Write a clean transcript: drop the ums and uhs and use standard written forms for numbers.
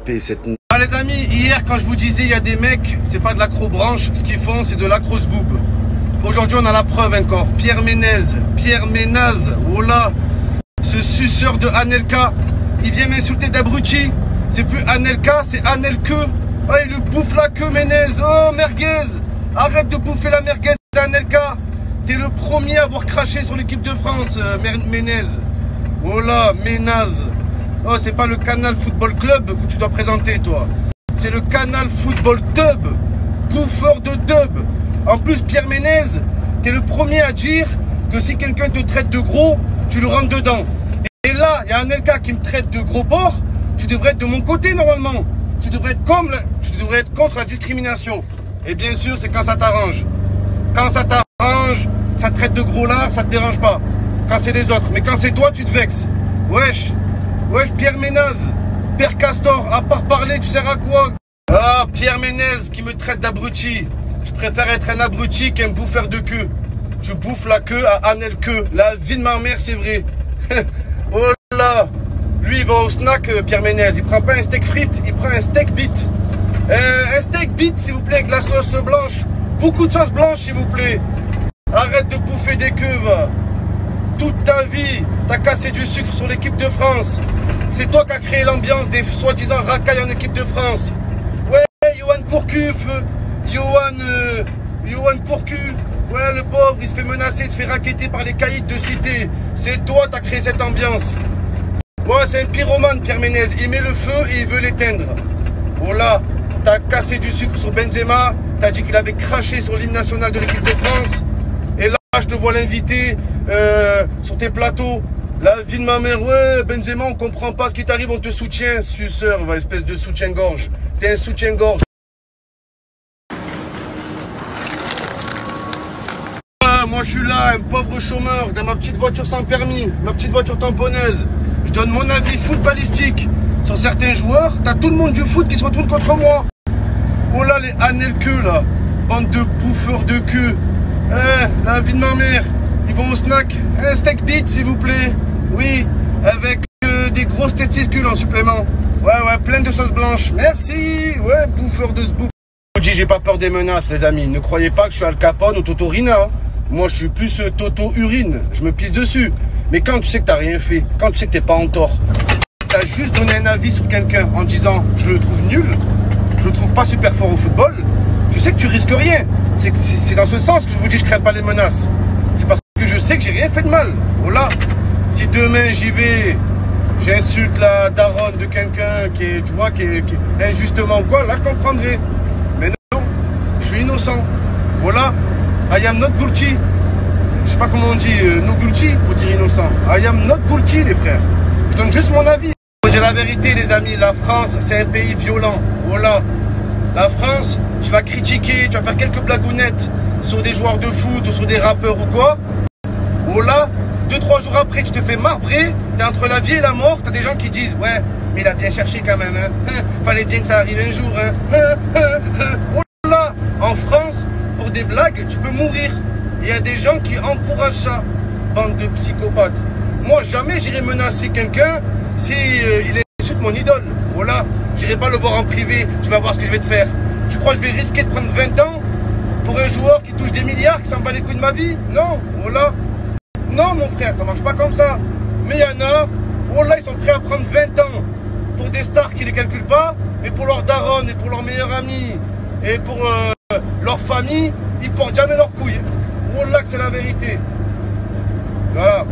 paix cette nuit. Ah les amis, hier quand je vous disais il y a des mecs, c'est pas de l'acrobranche, ce qu'ils font c'est de l'acrosboob. Aujourd'hui on a la preuve encore. Pierre Ménaz, voilà, ce suceur de Anelka, il vient m'insulter d'abruti. C'est plus Anelka, c'est Anelke. Oh, il le bouffe la queue Ménez. Oh merguez, arrête de bouffer la merguez Anelka. T'es le premier à avoir craché sur l'équipe de France, Ménez. Voilà, Ménaz. Oh, c'est pas le Canal Football Club que tu dois présenter, toi. C'est le Canal Football Tub. Bouffeur de tub. En plus, Pierre Ménez, t'es le premier à dire que si quelqu'un te traite de gros, tu le rentres dedans. Et là, il y a Anelka qui me traite de gros porc. Tu devrais être de mon côté, normalement. Tu devrais être contre la discrimination. Et bien sûr, c'est quand ça t'arrange. Quand ça t'arrange, ça te traite de gros lard, ça te dérange pas. Quand c'est les autres. Mais quand c'est toi, tu te vexes. Wesh, Pierre Ménaz, Père Castor, à part parler, tu sers à quoi? Ah, Pierre Ménez qui me traite d'abruti. Je préfère être un abruti qu'un bouffeur de queue. Je bouffe la queue à Anelke. La vie de ma mère, c'est vrai. Oh là. Lui, il va au snack, Pierre Ménez. Il prend pas un steak frites, il prend un steak beat. Un steak beat, s'il vous plaît, avec de la sauce blanche. Beaucoup de sauce blanche, s'il vous plaît. Arrête de bouffer des queues, va. Toute ta vie, t'as cassé du sucre sur l'équipe de France. C'est toi qui as créé l'ambiance des soi-disant racailles en équipe de France. Ouais, Johan Pourcuf, Johan Pourcu. Ouais, le pauvre, il se fait menacer, il se fait racketter par les caïds de cité. C'est toi qui as créé cette ambiance. Ouais, c'est un pyromane, Pierre Ménez. Il met le feu et il veut l'éteindre. Voilà, t'as cassé du sucre sur Benzema. T'as dit qu'il avait craché sur l'hymne national de l'équipe de France. Et là, je te vois l'inviter sur tes plateaux. La vie de ma mère, ouais, Benzema, on comprend pas ce qui t'arrive, on te soutient, suceur, espèce de soutien-gorge. T'es un soutien-gorge. Moi, je suis là, un pauvre chômeur, dans ma petite voiture sans permis, ma petite voiture tamponneuse. Je donne mon avis footballistique sur certains joueurs. T'as tout le monde du foot qui se retourne contre moi. Oh là, les Anelke, là, bande de bouffeurs de queue. La vie de ma mère. Ils vont au snack. Un steak beat, s'il vous plaît. Oui, avec des grosses testicules en supplément. Ouais, plein de sauce blanche. Merci. Ouais, bouffeur de zbou. Je dis, j'ai pas peur des menaces, les amis. Ne croyez pas que je suis Al Capone ou Toto Rina. Moi, je suis plus Toto Urine. Je me pisse dessus. Mais quand tu sais que t'as rien fait, quand tu sais que t'es pas en tort, t'as juste donné un avis sur quelqu'un en disant, je le trouve nul, je le trouve pas super fort au football, tu sais que tu risques rien. C'est dans ce sens que je vous dis, je crains pas les menaces. C'est parce que je sais que j'ai rien fait de mal. Voilà. Si demain j'y vais, j'insulte la daronne de quelqu'un qui est, tu vois, qui est injustement quoi, là je comprendrai. Mais non, je suis innocent. Voilà. I am not guilty. Je sais pas comment on dit, no guilty pour dire innocent. I am not guilty, les frères. Je donne juste mon avis. Je dis la vérité, les amis. La France, c'est un pays violent. Voilà. La France, tu vas critiquer, tu vas faire quelques blagounettes sur des joueurs de foot ou sur des rappeurs ou quoi. Voilà. 2-3 jours après, tu te fais marbrer. T'es entre la vie et la mort. T'as des gens qui disent, ouais, mais il a bien cherché quand même. Hein. Fallait bien que ça arrive un jour. Hein. Voilà. En France, pour des blagues, tu peux mourir. Il y a des gens qui encouragent ça. Bande de psychopathes. Moi, jamais j'irai menacer quelqu'un si il insulte mon idole. Voilà. J'irai pas le voir en privé. Tu vas voir ce que je vais te faire. Tu crois que je vais risquer de prendre 20 ans pour un joueur qui touche des milliards, qui s'en bat les couilles de ma vie? Non. Voilà. Non, mon frère, ça marche pas comme ça. Mais il y en a, voilà, ils sont prêts à prendre 20 ans pour des stars qui les calculent pas, mais pour leur daronne et pour leurs meilleurs amis et pour leur famille, ils portent jamais leurs couilles. Wallah que c'est la vérité. Voilà.